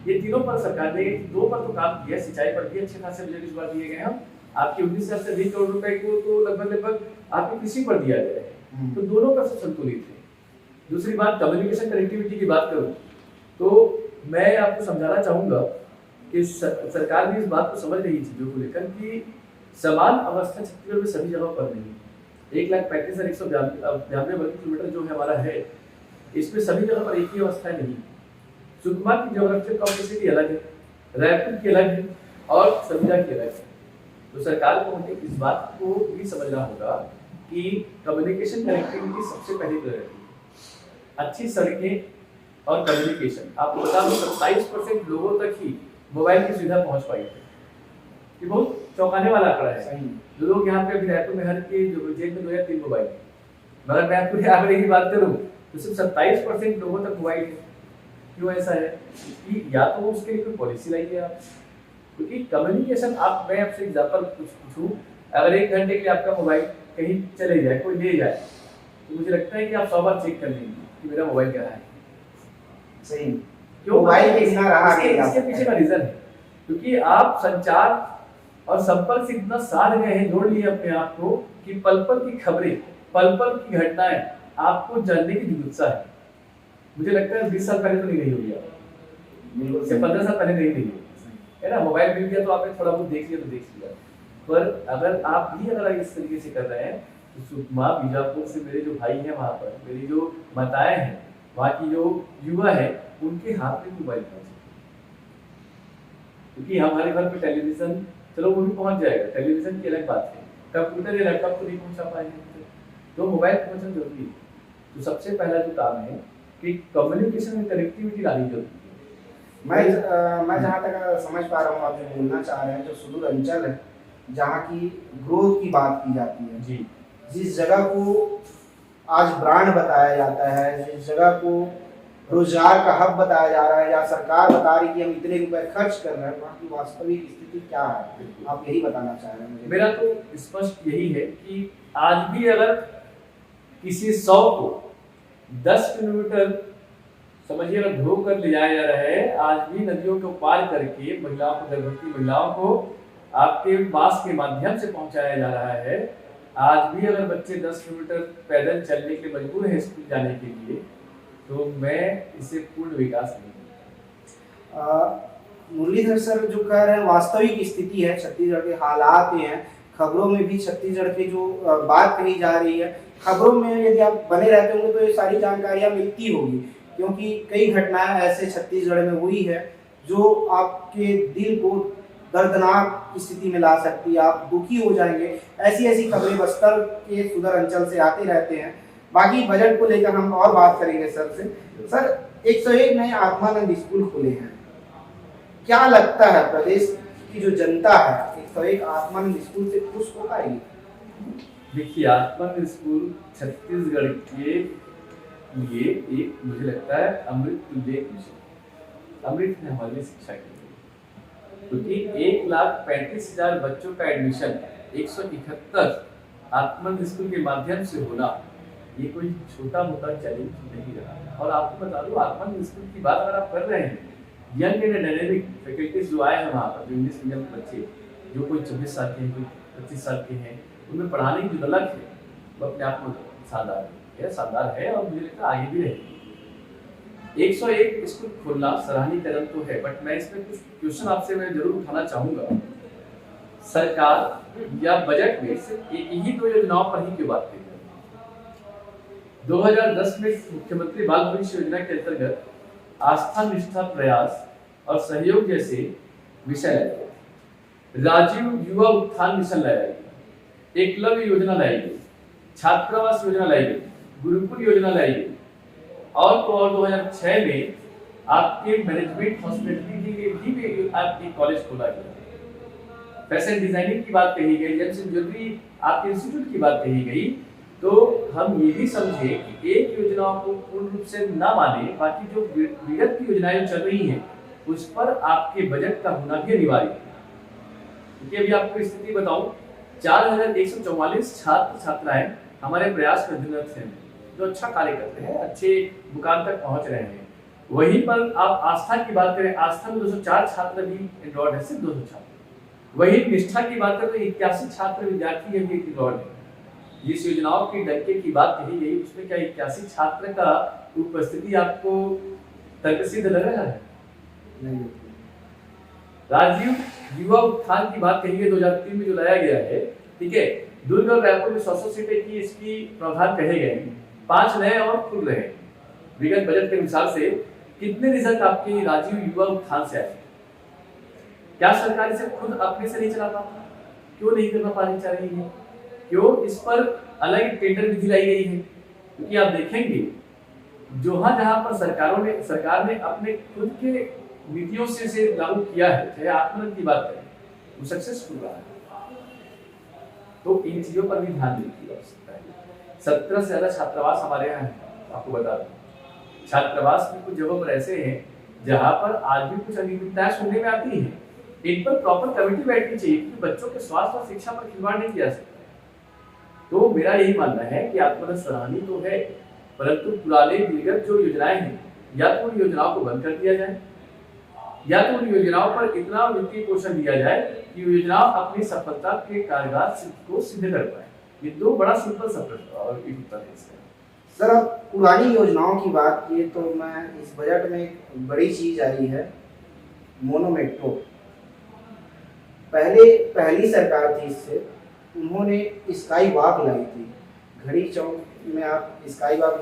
ये तीनों पर सरकार ने 2 पर तो काम किया। सिंचाई पर भी अच्छे खासे बजट इस बार दिए गए हैं। आपके 19,000 से अधिक करोड़ रुपए को तो लगभग आपकी कृषि पर दिया गया है, तो दोनों पर संतुलित है। दूसरी बात, कम्युनिकेशन कनेक्टिविटी की बात करूं तो मैं आपको समझाना चाहूंगा कि सरकार भी इस बात को समझ रही चीजों को लेकर कि समान अवस्था छत्तीसगढ़ में सभी जगह पर नहीं। 1,35,192 वर्ग किलोमीटर जो है हमारा है, इसमें सभी जगह पर एक ही अवस्था नहीं। सुकमा की ज्योग्राफिकल कॉम्प्लेक्सिटी अलग है, रायपुर की अलग है और संविदा की अलग है। तो सरकार को इस बात को भी समझना होगा कि कम्युनिकेशन कनेक्टिविटी सबसे पहली प्रायोरिटी है। अच्छी सड़कें और कम्युनिकेशन, आपको बता दूं 27% लोगों तक ही मोबाइल की सुविधा पहुंच पाई है। ये बहुत चौंकाने वाला आंकड़ा है। जो लोग यहाँ पे अभी रायपुर में हर के जेब में 2 या 3 मोबाइल है, मगर मैं पूरे आंकड़े की बात करूँ तो सिर्फ 27% लोगों तक मोबाइल है। क्यों ऐसा है? कि या तो उसके लिए कोई पॉलिसी लाइए आप, क्योंकि कम्युनिकेशन आप, मैं आपसे एग्जांपल कुछ पूछूं, अगर 1 घंटे के लिए आपका मोबाइल कहीं चले जाए, कोई ले जाए, तो मुझे लगता है कि आप 100 बार चेक कर लेंगे कि मेरा मोबाइल क्या है। सही। क्यों? मोबाइल के बिना रहा नहीं जा इसके पीछे का रीजन है क्योंकि आप संचार और संपर्क से इतना साध गए हैं, जोड़ लिए अपने आप को कि पल पल की खबरें, पल पल की घटनाएं आपको जानने की जिज्ञासा है। मुझे लगता है 20 साल पहले तो नहीं रही होगी आप, 15 साल पहले नहीं रही होगी, है ना। मोबाइल मिल गया तो आपने थोड़ा बहुत देख लिया तो देख लिया, पर अगर आप भी अगर इस तरीके से कर रहे हैं तो सुकमा बीजापुर से मेरे जो भाई हैं, वहाँ पर मेरी जो माताएं हैं, वहाँ की जो युवा है, उनके हाथ में मोबाइल पहुंचे। क्योंकि हमारे घर पे टेलीविजन, चलो वो भी पहुंच जाएगा, टेलीविजन की अलग बात है, कंप्यूटर या लैपटॉप को नहीं पहुंचा पाएंगे, तो मोबाइल पहुंचना जरूरी है। तो सबसे पहला जो काम है कि कम्युनिकेशन में कनेक्टिविटी लानी जरूरी है। मैं जहाँ तक समझ पा रहा हूँ आप जो बोलना चाह रहे हैं, जो सुदूर अंचल है जहाँ की ग्रोथ की बात की जाती है जी, जिस जगह को आज ब्रांड बताया जाता है, जिस जगह को रोजगार का हब बताया जा रहा है, या सरकार बता रही कि हम इतने रुपए खर्च कर रहे हैं, वहाँ की वास्तविक स्थिति क्या है, आप यही बताना चाह रहे हैं मुझे? मेरा तो स्पष्ट यही है कि आज भी अगर किसी 100 को 10 किलोमीटर समझिए अगर ढो कर ले जाया जा रहा है, आज भी नदियों को पार करके महिलाओं को, गर्भवती महिलाओं को आपके मास के माध्यम से पहुंचाया जा रहा है। आज भी अगर बच्चे 10 किलोमीटर पैदल चलने के मजबूर हैं स्कूल जाने के लिए, तो मैं इसे पूर्ण विकास नहीं। मुरलीधर सर जो कह रहे हैं वास्तविक स्थिति है, छत्तीसगढ़ के हालात ये हैं, खबरों में भी छत्तीसगढ़ की जो बात कही जा रही है, खबरों में यदि आप बने रहते होंगे तो ये सारी जानकारियां मिलती होगी, क्योंकि कई घटनाएं ऐसे छत्तीसगढ़ में हुई है जो आपके दिल को दर्दनाक स्थिति में ला सकती है, आप दुखी हो जाएंगे। ऐसी ऐसी खबरें बस्तर के सुदूर अंचल से आते रहते हैं। बाकी बजट को लेकर हम और बात करेंगे सर से। सर, 101 नए आत्मानंद स्कूल खुले हैं, क्या लगता है प्रदेश की जो जनता है 101 आत्मानंद स्कूल से खुश हो पाएगी? देखिए, आत्मानंद स्कूल छत्तीसगढ़ के लिए एक, मुझे लगता है, अमृत तुल्य मिशन, अमृत ने हमारे लिए शिक्षा की, क्योंकि 1,35,000 बच्चों का एडमिशन 171 आत्मानंद स्कूल के माध्यम से होना, ये कोई छोटा मोटा चैलेंज नहीं रहा। और आपको बता दूं, आत्मानंद स्कूल की बात अगर आप कर रहे हैं, यंग एंड डायनेमिक फैकल्टीज जो आए हैं वहाँ पर, जो इंग्लिश मीडियम के बच्चे, जो कोई 24 साल के हैं, कोई 25 साल के हैं, उनमें पढ़ाने की जो लग है वो अपने आप में शानदार है और मुझे लगता है आगे भी रहेगी। 101 स्कूल खोलना सराहनीय कदम तो है, बट मैं इसमें कुछ क्वेश्चन आपसे मैं जरूर उठाना चाहूंगा। सरकार या बजट में सिर्फ यही 2 योजनाओं पर ही क्यों बात करी? 2010 में मुख्यमंत्री बाल भविष्य योजना के अंतर्गत आस्था, निष्ठा, प्रयास और सहयोग जैसे विषय लाए गए। राजीव युवा उत्थान मिशन लाया गया, एकलव्य योजना लाई गई, छात्रावास योजना लाई गई, गुरुकुल योजना लाई गई, और तो और 2006 में आपके मैनेजमेंट हॉस्पिटलिटी के लिए भी आपके कॉलेज खोला गया। फैशन डिजाइनिंग की बात कही गई, जेम्स एंड ज्वेलरी आपके इंस्टीट्यूट की बात कही गई। तो हम ये भी समझे कि एक योजनाओं को पूर्ण रूप से ना माने, बाकी जो विगत की योजनाएं चल रही हैं उस पर आपके बजट का होना भी अनिवार्य है। क्योंकि अभी आपको स्थिति बताऊं, 4,144 छात्र छात्राएं हमारे प्रयास में अध्ययनरत हैं, जो अच्छा कार्य करते हैं, अच्छे मुकाम तक पहुंच रहे हैं। वहीं पर आप आस्था की बात करें, आस्था में 204 छात्र भी एनरोल्ड है, सिर्फ 200 छात्र। वहीं निष्ठा की बात करें तो 81 छात्र विद्यार्थी है एनरोल्ड है। जिस योजनाओं की डंके की बात कही गई उसमें क्या 81 छात्र का उपस्थिति आपको तर्कसिद्ध लग रहा है? नहीं। राजीव युवा उत्थान की बात कही है 2003 में जो लाया गया है, ठीक है। दुर्ग और रायपुर में 100 सीटें की इसकी प्रावधान कहे गए हैं, 5 नए और खुल रहे हैं। विगत बजट के अनुसार से कितने रिजल्ट आपके राजीव युवा उत्थान से आए? क्या सरकार इसे खुद अपने से नहीं चला पाता? क्यों नहीं करना पानी चाह रही है? क्यों इस पर अलग टेंडर विधि लाई गई है? क्योंकि आप देखेंगे जहां जहां पर सरकार ने अपने खुद के नीतियों से इसे लागू किया है, चाहे आत्मनिर्भर की बात करें, वो सक्सेसफुल रहा है। तो इन चीजों पर भी ध्यान देने की आवश्यकता है। 17 से ज्यादा छात्रावास हमारे यहाँ है, आपको बता दूं। छात्रावास में कुछ जगहों पर ऐसे हैं जहां पर आज भी कुछ अनियमितताएं सुनने में आती है। इन पर प्रॉपर कमेटी बैठनी चाहिए कि बच्चों के स्वास्थ्य और शिक्षा पर खिलवाड़ नहीं किया सकता। तो मेरा यही मानना है कि आत्मनिर्भर सराहनीय तो है, परंतु पुराने विगत जो योजनाएं हैं, या तो उन योजनाओं को बंद कर दिया जाए, या तो उन योजनाओं पर इतना वित्तीय पोषण दिया जाए कि योजना अपनी सफलता के कारगर को सिद्ध कर पाए। ये दो बड़ा सिंपल सा प्रश्न और एक उत्तर है इसका। सर, अब पुरानी योजनाओं की बात की तो मैं इस बजट में एक बड़ी चीज आई है, मोनो मेट्रो। पहली सरकार थी इससे, उन्होंने स्काई वॉक लाई थी घड़ी चौक में। आप स्काई वॉक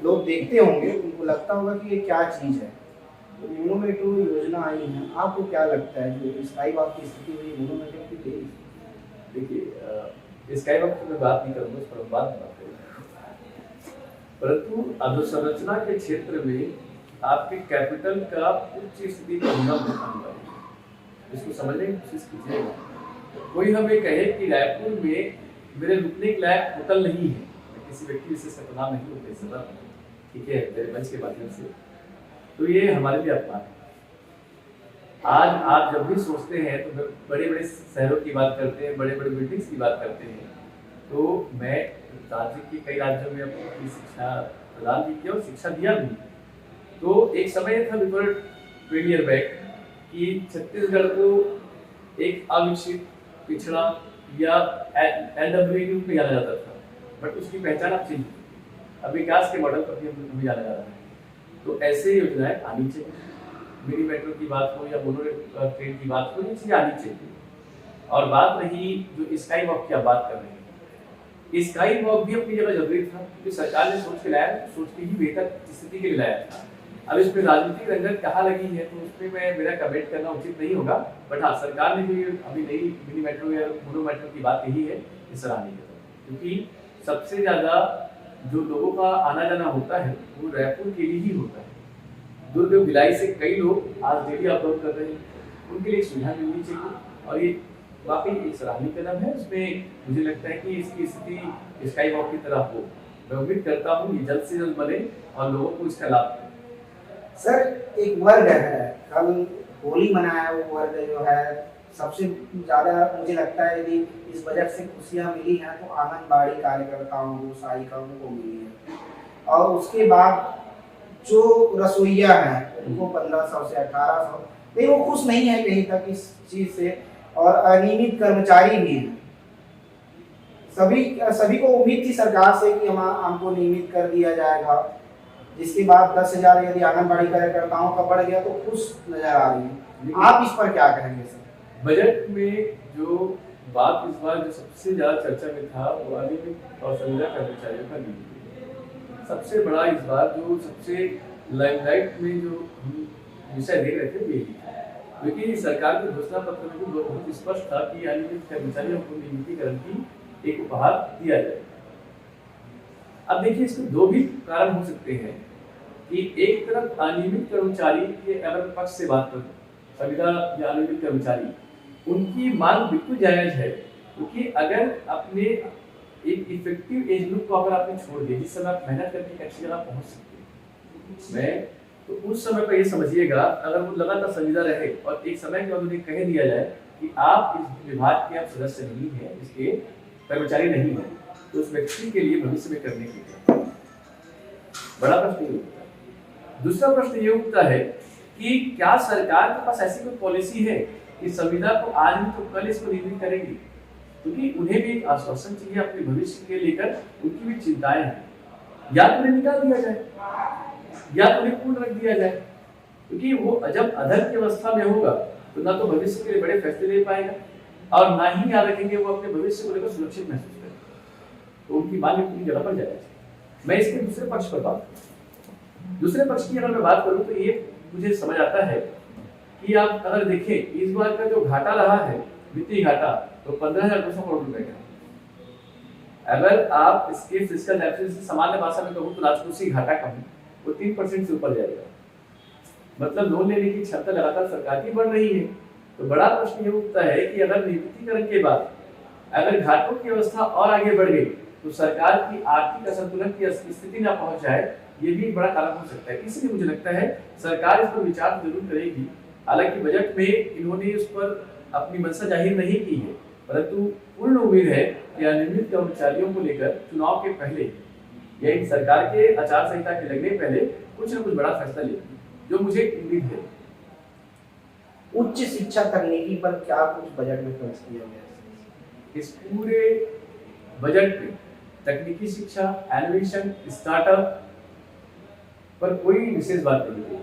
लोग देखते होंगे, उनको लगता होगा कि ये क्या चीज़ है। तो मोनो मेट्रो योजना आई है, आपको क्या लगता है जो स्काई वॉक की स्थिति हुई मोनो मेट्रो की थी? देखिए, स्काई वॉक की मैं बात नहीं करूँगा, उस पर हम बाद में बात करेंगे। परंतु अधोसंरचना के क्षेत्र में आपके कैपिटल का उच्च स्थिति का होना बहुत अनिवार्य है। इसको समझने की कोशिश कीजिएगा। कोई हमें कहे कि रायपुर में मेरे रुकने के लायक होटल नहीं है, मैं किसी व्यक्ति विशेष का नाम नहीं होते सदा, ठीक है, मेरे मंच के माध्यम से, तो ये हमारे लिए अपमान है। आज आप जब भी सोचते हैं तो बड़े बड़े शहरों की बात करते हैं, बड़े बड़े बिल्डिंग्स की बात करते हैं, तो मैं राज्य के कई राज्यों में अपनी शिक्षा प्रदान भी किया और शिक्षा दिया भी। तो एक समय था बिफोर 20 ईयर बैक कि छत्तीसगढ़ को एक अविकसित, पिछड़ा या LWA के रूप में जाना जाता था, बट उसकी पहचान अब चेंज हुई। अब विकास के मॉडल पर भी हमें जाना जा रहा है। तो ऐसे योजनाएं आनी चाहिए, मिनी मेट्रो की बात हो या मोनो ट्रेन की बात हो, ये चीजें आनी चाहिए। और बात रही जो स्काई वॉक की आप बात कर रहे हैं, स्काई वॉक भी अपनी जगह जरूरी था, क्योंकि सरकार ने सोच के लाया, सोच के ही बेहतर स्थिति के लिए लाया था। अब इसमें राजनीतिक रंगत कहाँ लगी है तो उसमें मेरा कमेंट करना उचित नहीं होगा, बट हाँ, सरकार ने जो अभी नई मिनी मेट्रो या मोनो मेट्रो की बात कही है, ये सराहनीय है। क्योंकि सबसे ज्यादा जो लोगों का आना जाना होता है वो रायपुर के लिए ही होता है। दुर्ग भिलाई से कई लोग आज डेली अपलोड कर रहे हैं, उनके लिए सुविधा मिलनी चाहिए और ये वाकई एक सराहनीय कदम है। उसमें मुझे लगता है कि इसकी स्थिति स्काई वॉक की तरह हो। मैं उम्मीद करता हूँ ये जल्द से जल्द बने और लोगों को इसका लाभ मिले। सर, एक वर्ग है, कल होली मनाया, वो वर्ग जो है सबसे ज़्यादा मुझे लगता है यदि इस बजट से खुशियाँ मिली हैं तो आंगनबाड़ी कार्यकर्ताओं को, सहायिकाओं को मिली है। और उसके बाद जो रसोइया हैं उनको 1500 से 1800, लेकिन वो खुश नहीं है कहीं तक इस चीज़ से। और अनियमित कर्मचारी भी हैं, सभी को उम्मीद थी सरकार से कि हमको नियमित कर दिया जाएगा, जिसके बाद 10,000 यदि आंगनबाड़ी कार्यकर्ताओं का बढ़ गया तो खुश नजर आ रही है। आप इस पर क्या कहेंगे सर? बजट में जो बात इस बार जो सबसे ज्यादा चर्चा में था वो अनियमित और संविदा कर्मचारियों का नियुक्ति। सबसे बड़ा इस बार जो सबसे लाइमलाइट में जो विषय देख रहे थे वो यही था, क्योंकि सरकार के घोषणा पत्र में भी बहुत स्पष्ट था कि अनियमित कर्मचारियों को नियुक्तिकरण की एक उपहार दिया जाए। अब देखिए, इसमें दो भी कारण हो सकते हैं कि एक तरफ अनियमित कर्मचारी के अगर पक्ष से बात करें, संविदा या अनियमित कर्मचारी, उनकी मांग बिल्कुल जायज है, क्योंकि अगर अपने एक इफेक्टिव एज ग्रुप को अगर आपने छोड़ दिया जिस समय आप मेहनत करके एक अच्छी जगह पहुंच सकते हैं, तो उस समय पर ये समझिएगा अगर वो लगातार संविदा रहे और एक समय के बाद उन्हें कह दिया जाए कि आप इस विभाग के आप सदस्य नहीं हैं, इसके कर्मचारी नहीं हैं, तो उस व्यक्ति के लिए भविष्य में करने के लिए बड़ा प्रश्न ये उठता है। दूसरा प्रश्न ये उठता है कि क्या सरकार के पास ऐसी कोई पॉलिसी है कि संविदा को आज नहीं तो कल इसको नियमित करेगी, क्योंकि उन्हें भी एक आश्वासन चाहिए अपने भविष्य के लेकर, उनकी भी चिंताएं हैं। या तो उन्हें निकाल दिया जाए या तो उन्हें पूर्ण रख दिया जाए, क्योंकि वो जब अधर की अवस्था में होगा तो ना तो भविष्य के लिए बड़े फैसले ले पाएगा और ना ही याद रखेंगे वो अपने भविष्य को लेकर सुरक्षित महसूस करेगा, तो उनकी मांग अपनी जगह पर जाएगी। मैं इसके दूसरे पक्ष पर बात करूँ, दूसरे पक्ष की अगर मैं बात करूँ तो ये मुझे समझ आता है कि आप अगर देखें इस बार का जो घाटा रहा है वित्तीय घाटा, तो 15,200 करोड़ रुपए का। अगर आप इसके फिस्कल डेफिसिट से सामान्य भाषा में कहूँ तो राजकोषीय घाटा कम वो 3% से ऊपर जाएगा, मतलब लोन लेने की क्षमता लगातार सरकार की बढ़ रही है। तो बड़ा प्रश्न ये उठता है कि अगर नियमितीकरण के बाद अगर घाटों की अवस्था और आगे बढ़ गई तो सरकार की आर्थिक असंतुलन की स्थिति ना पहुंच जाए, ये भी एक बड़ा कारण हो सकता है। इसलिए मुझे लगता है सरकार इस पर विचार जरूर करेगी। हालांकि बजट में इन्होंने इस पर अपनी मंशा जाहिर नहीं की है, परंतु पूर्ण उम्मीद है कि अनियमित कर्मचारियों को लेकर चुनाव के पहले या सरकार के आचार संहिता के लगने पहले कुछ न कुछ बड़ा फैसला लेगी, जो मुझे उम्मीद है। उच्च शिक्षा तकनीकी पर क्या कुछ बजट में खर्च किया गया है? इस पूरे बजट में तकनीकी शिक्षा, एनिमेशन, स्टार्टअप पर कोई विशेष बात नहीं की।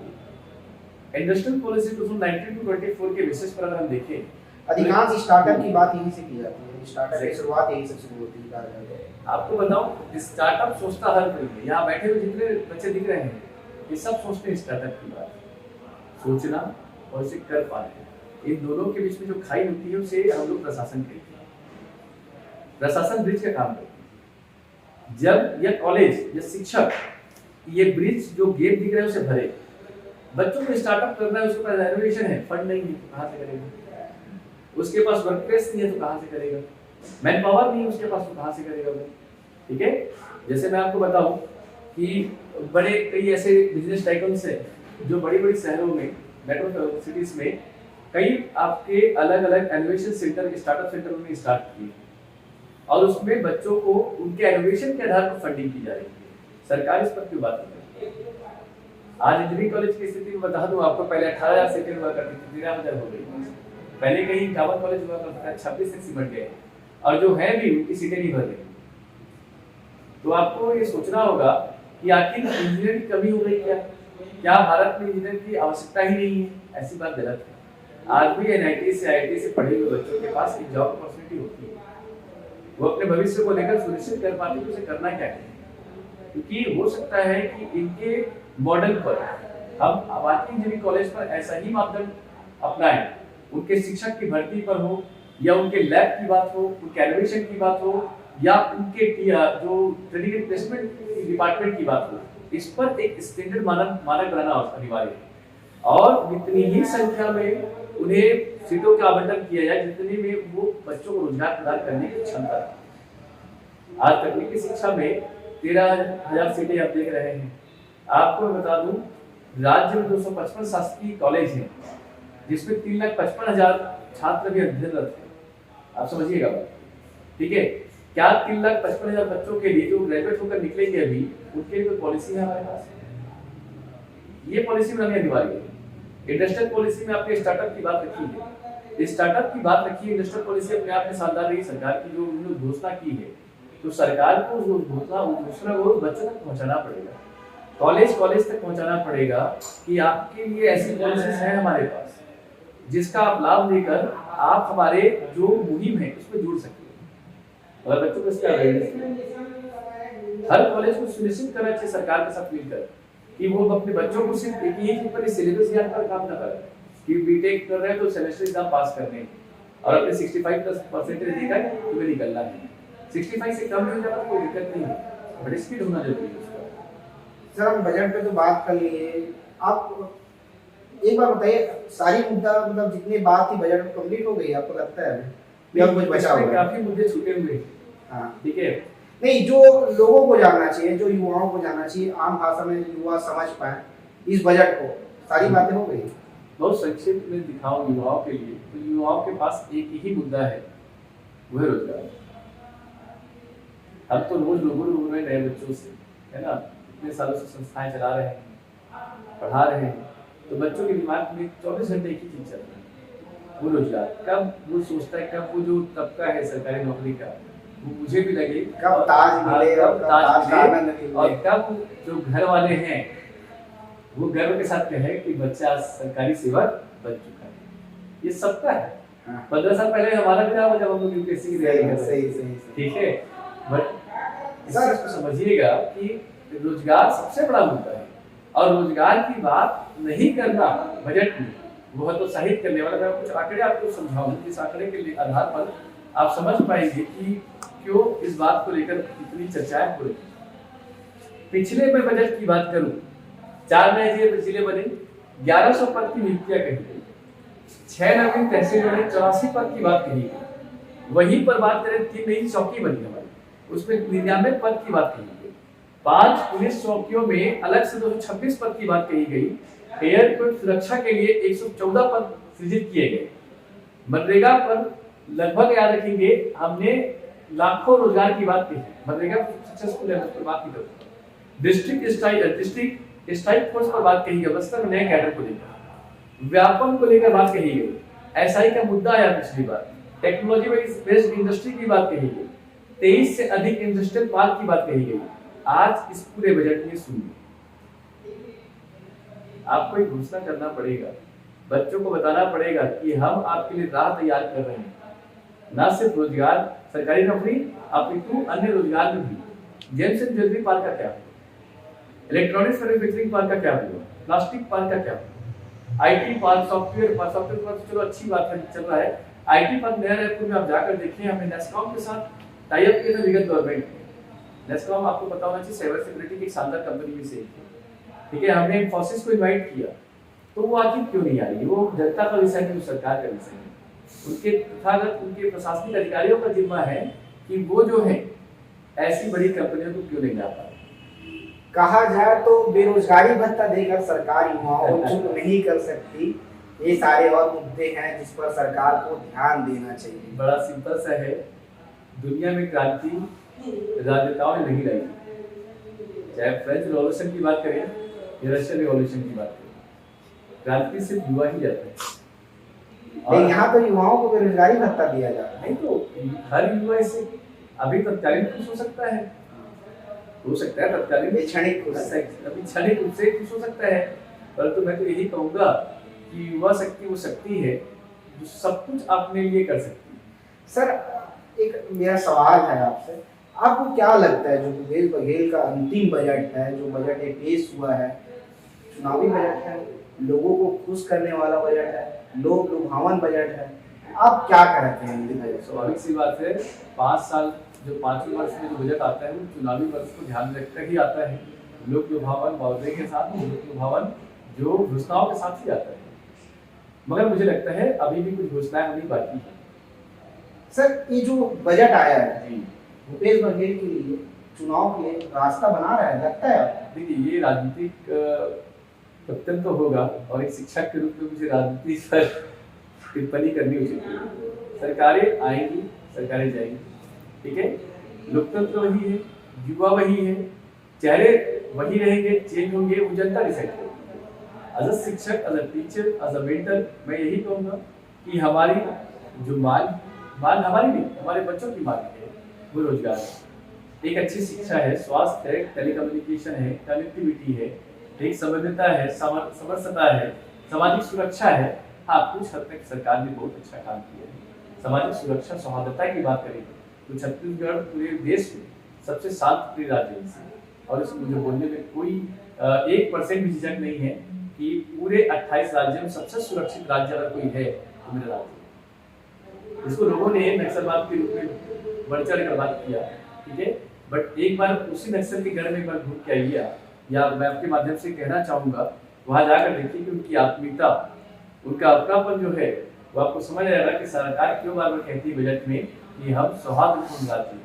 इंडस्ट्रियल पॉलिसी 2019-24 के विशेष पर अगर हम देखें, अधिकांश स्टार्टअप की बात यहीं से की जाती है, स्टार्टअप की शुरुआत यहीं से शुरू होती है। आपको बताऊं, स्टार्टअप सोचता हर कोई है। यहाँ बैठे हुए जितने बच्चे दिख रहे हैं ये सब सोचते हैं स्टार्टअप की बात, सोचना और इसे कर पाना। इन दोनों के बीच में जो खाई होती है उसे हम लोग प्रशासन कहते हैं। प्रशासन ब्रिज का काम करती है। जब यह कॉलेज या शिक्षक ये ब्रिज जो गेट दिख रहे हैं उसे भरे, बच्चों को स्टार्टअप करना है, उसके पास रेनोवेशन है, फंड नहीं है तो कहाँ से करेगा, उसके पास वर्कप्लेस नहीं है तो कहाँ से करेगा, मैन पावर नहीं है उसके पास तो कहाँ से करेगा वो। ठीक है, जैसे मैं आपको बताऊं कि बड़े कई ऐसे बिजनेस टाइकन्स हैं जो बड़ी बड़ी शहरों में, मेट्रो सिटीज में कई आपके अलग अलग एनोवेशन सेंटर, स्टार्टअप सेंटर उन्होंने स्टार्ट किए और उसमें बच्चों को उनके एनोवेशन के आधार पर फंडिंग की जा रही है। सरकार इस पर क्यों बात कर रही है? आज इंजीनियरिंग कॉलेज की स्थिति में बता दूं आपको, पहले 18,000 सीटें हुआ करती थी, 13,000 हो गई। पहले कहीं 51 कॉलेज हुआ करता था, 26 तक सिमट गए और जो है भी उनकी सीटें नहीं भर रही। तो आपको ये सोचना होगा कि आखिर इंजीनियर की कमी हो गई क्या भारत में इंजीनियर की आवश्यकता ही नहीं है? ऐसी बात गलत है। आज भी एनआईटी से, आईआईटी से पढ़े हुए बच्चों के पास एक जॉब अपॉर्चुनिटी होती है, वो अपने भविष्य को लेकर सुनिश्चित कर पाते हैं उसे करना क्या है। क्योंकि हो सकता है कि इनके मॉडल पर हम आवासीय इंजीनियरिंग कॉलेज पर ऐसा ही मापदंड अपनाएं, उनके शिक्षक की भर्ती पर हो या उनके लैब की बात हो, उनके एनिमेशन की बात हो या उनके जो ट्रेनिंग प्लेसमेंट डिपार्टमेंट की बात हो, इस पर एक स्टैंडर्ड मानक बनाना अनिवार्य है और जितनी ही संख्या में उन्हें सीटों का आवंटन किया जाए जितने में वो बच्चों को रोजगार प्रदान करने की क्षमता है। आज तकनीकी शिक्षा में 13,000 सीटें आप देख रहे हैं। आपको मैं बता दूं, राज्य में 255 शासकीय कॉलेज हैं जिसमें 3,55,000 छात्र भी अध्ययनरत हैं। आप समझिएगा बात, ठीक है? क्या 3,55,000 बच्चों के लिए जो ग्रेजुएट होकर निकलेंगे अभी, उनके लिए कोई पॉलिसी है हमारे पास? ये पॉलिसी बनानी अनिवार्य है। इंडस्ट्रियल पॉलिसी में आपने स्टार्टअप की बात रखी है, स्टार्टअप की बात रखी है, इंडस्ट्रियल पॉलिसी अपने आप में शानदार रही सरकार की जो उन्होंने घोषणा की है, तो सरकार को जो घोषणा को बच्चों तक पहुंचाना पड़ेगा, कॉलेज तक पहुंचाना पड़ेगा कि आपके लिए ऐसी पॉलिसीज हैं हमारे पास जिसका आप लाभ लेकर आप हमारे जो मुहिम है उसमें जुड़ सकते हैं। अगर बच्चों को इसका हर कॉलेज को सुनिश्चित करना चाहिए सरकार के साथ मिलकर कि वो अपने बच्चों को सिर्फ एक ही पर सिलेबस याद पर काम न करें कि बीटेक कर रहे हैं तो सेमेस्टर एग्जाम पास करने और अपने 65% देकर तुम्हें निकलना है। 65 से कम हो जाता तो कोई दिक्कत नहीं है, बट स्पीड होना जरूरी है उसका। सर हम बजट पे तो बात कर लिए, आप एक बार बताइए सारी मुद्दा मतलब जितनी बात थी बजट में कंप्लीट हो गई आपको लगता है या कुछ बचा हुआ है? काफी मुद्दे छूटे हुए हैं। हाँ ठीक है, नहीं जो लोगों को जानना चाहिए, जो युवाओं को जानना चाहिए, आम भाषा में युवा समझ पाए इस बजट को, सारी बातें हो गई। बहुत संक्षिप्त में दिखाऊं युवाओं के लिए, तो युवाओं के पास एक ही मुद्दा है, वो है रोजगार। हम तो रोज रूबरू हो रहे नए बच्चों से, है ना, इतने सालों से संस्थाएं चला रहे हैं, पढ़ा रहे हैं, तो बच्चों के दिमाग में 24 घंटे एक ही चीज चल रहा है, वो रोजगार। कब वो सोचता है कब वो जो तबका है सरकारी नौकरी का वो मुझे भी लगे, कब ताज मिले और कब जो घर वाले हैं वो गर्व के साथ कहे कि बच्चा सरकारी सेवक बन चुका है। ये सबका है। हाँ। 15 साल पहले हमारा भी था जब हम लोग यूपीएससी की तैयारी कर रहे थे। सही। ठीक है, बट इस चीज को समझिएगा कि रोजगार सबसे बड़ा मुद्दा है, और रोजगार की बात नहीं करना बजट में वो हतोत्साहित करने वाला। मैं कुछ आंकड़े आपको समझाऊं, जिस आंकड़े के आधार पर आप समझ पाएंगे कि क्यों इस बात को लेकर इतनी चर्चाएं हो रही। पिछले मैं बजट की बात करूं, 4 नए जिले बने, 1100 पद की नियुक्तियां कही गई, 6 नवीन तहसील बने, 84 पद की बात कही गई। वहीं पर बात करें 3 नई चौकी बनी हमारी, उसमें 99 पद की बात कही गई। 5 पुलिस चौकियों में अलग से 226 पद की बात कही गई। एयरपोर्ट सुरक्षा के लिए 114 पद सृजित किए गए। मनरेगा पर लगभग याद रखेंगे हमने लाखों रोजगार की बात की है, मनरेगा सक्सेसफुल है, उस पर बात की करूंगा। डिस्ट्रिक्ट स्ट्राइक फोर्स पर बात कही गई, बस्तर में नए कैडर को लेकर, व्यापम को लेकर बात कही गई, एसआई का मुद्दा आया पिछली बार, टेक्नोलॉजी बेस्ड इंडस्ट्री की बात कही गई, 23 से अधिक इंडस्ट्रियल पार्क की बात कही गई। आज इस पूरे बजट में सुनिए, आपको एक घोषणा करना पड़ेगा, बच्चों को बताना पड़ेगा कि हम आपके लिए राह तैयार कर रहे हैं, ना सिर्फ रोजगार सरकारी नौकरी अपितु अन्य रोजगार में भी। जेम्स एंड ज्वेलरी पार्क का क्या हुआ, इलेक्ट्रॉनिक्स मैन्युफैक्चरिंग पार्क का क्या हुआ, प्लास्टिक पार्क का क्या हुआ, आईटी पार्क, सॉफ्टवेयर पार्क, चलो अच्छी बात है, चल रहा है। आईटी पार्क नया रायपुर में आप जाकर देखिए, हमें नेस्कॉम के साथ टाई अप किया था विगत गवर्नमेंट ने। नेस्कॉम आपको पता होना चाहिए साइबर सिक्योरिटी की एक शानदार कंपनी में से एक है, ठीक है। हमने इन्फोसिस को इनवाइट किया, तो वो आखिर क्यों नहीं आ रही? वो जनता का विषय नहीं, सरकार का विषय है। उनके तथागत उनके प्रशासनिक अधिकारियों का जिम्मा है कि वो जो है ऐसी बड़ी कंपनियों को क्यों नहीं ला पा रहे। कहा जाए तो बेरोजगारी भत्ता देकर सरकार युवाओं को चुप नहीं कर सकती। ये सारे और मुद्दे हैं जिस पर सरकार को ध्यान देना चाहिए। बड़ा सिंपल सा है, दुनिया में क्रांति राजनेताओं ने नहीं लाई, चाहे फ्रेंच रिवॉल्यूशन की बात करें या रशियन रिवॉल्यूशन की बात करें, क्रांति सिर्फ युवा ही जाता है। और यहाँ तो युवाओं को बेरोजगारी भत्ता दिया जाता है। नहीं तो हर युवा इससे अभी तत्कालीन खुश हो सकता है, तत्कालीन क्षणिक अभी क्षणिक रूप से खुश हो सकता है, परंतु मैं तो यही कहूंगा कि युवा शक्ति वो शक्ति है जो सब कुछ अपने लिए कर सकती है। सर एक मेरा सवाल है आपसे, आपको क्या लगता है जो भूपेश बघेल का अंतिम बजट है, जो बजट एक पेश हुआ है, चुनावी बजट है, लोगों को खुश करने वाला बजट है, लोक लुभावन बजट है, आप क्या कहते हैं? स्वाभाविक सी बात है, 5 साल जो 5वें वर्ष में जो बजट आता है वो चुनावी वर्ष को ध्यान में रखकर ही आता है। लोक लुभावन वादे के साथ, लोक लुभावन जो घोषणाओं के साथ ही आता है, मगर मुझे लगता है अभी भी कुछ घोषणाएं होनी बाकी है। सर ये जो बजट आया है भूपेश बघेल के लिए, चुनाव के लिए रास्ता बना रहा है लगता है? देखिए ये राजनीतिक प्रत्यंत तो होगा, और एक शिक्षक के रूप में मुझे राजनीति पर टिप्पणी करनी उचित है। सरकारें आएंगी, सरकारें जाएंगी, ठीक है, लोकतंत्र वही है, युवा वही है, चेहरे वही रहेंगे, चेंज होंगे, वो जनता डिसाइड करेगी। एज अ शिक्षक, as a teacher, as a mentor मैं यही कहूँगा कि हमारी जो मांग हमारी नहीं, हमारे बच्चों की मांग है वो रोजगार है, एक अच्छी शिक्षा है, स्वास्थ्य है, टेलीकम्युनिकेशन है, कनेक्टिविटी है, एक समृद्धता है, समरसता है, सामाजिक सुरक्षा है। हाँ, कुछ हद तक सरकार ने बहुत अच्छा काम किया है। सामाजिक सुरक्षा सौहार्दता की बात करें तो छत्तीसगढ़ पूरे देश में सबसे शांतिप्रिय राज्य है, और इसको मुझे बोलने में कोई 1% भी झिझक नहीं है कि पूरे 28 राज्यों में सबसे सुरक्षित राज्य अगर कोई है तो मेरा राज्य। इसको लोगों ने नक्सलवाद के रूप में बढ़ चढ़ कर बात किया, ठीक है, बट एक बार उसी नक्सल के घर में एक बार घूम के आइए, या मैं आपके माध्यम से कहना चाहूंगा वहां जाकर देखिए कि उनकी आत्मीयता, उनका अपनापन जो है वो आपको समझ आएगा कि सरकार क्यों बार बार कहती है बजट में कि हम सौहार्दपूर्ण राज्य हैं।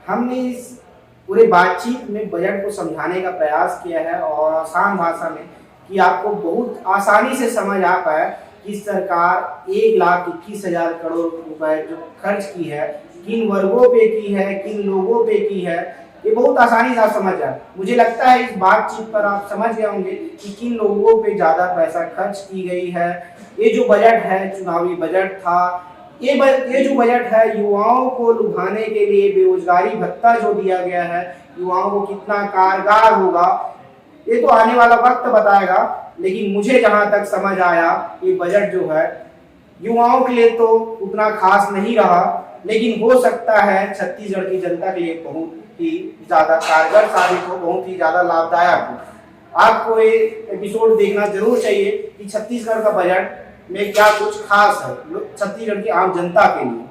हमने इस पूरे बातचीत में बजट को समझाने का प्रयास किया है और आसान भाषा में कि आपको बहुत आसानी से समझ आ पाए कि सरकार 1,21,000 करोड़ रुपए जो खर्च की है, किन वर्गों पे की है, किन लोगों पे की है, ये बहुत आसानी से आप समझ जाए। मुझे लगता है इस बातचीत पर आप समझ गए होंगे कि किन लोगों पे ज़्यादा पैसा खर्च की गई है। ये जो बजट है चुनावी बजट था, ये जो बजट है युवाओं को लुभाने के लिए बेरोजगारी भत्ता जो दिया गया है, युवाओं को कितना कारगर होगा ये तो आने वाला वक्त बताएगा। लेकिन मुझे जहां तक समझ आया ये बजट जो है युवाओं के लिए तो उतना खास नहीं रहा, लेकिन हो सकता है छत्तीसगढ़ की जनता के लिए बहुत ही ज्यादा कारगर साबित हो, बहुत ही ज्यादा लाभदायक हो। आपको ये एपिसोड देखना जरूर चाहिए कि छत्तीसगढ़ का बजट में क्या कुछ खास है छत्तीसगढ़ की आम जनता के लिए।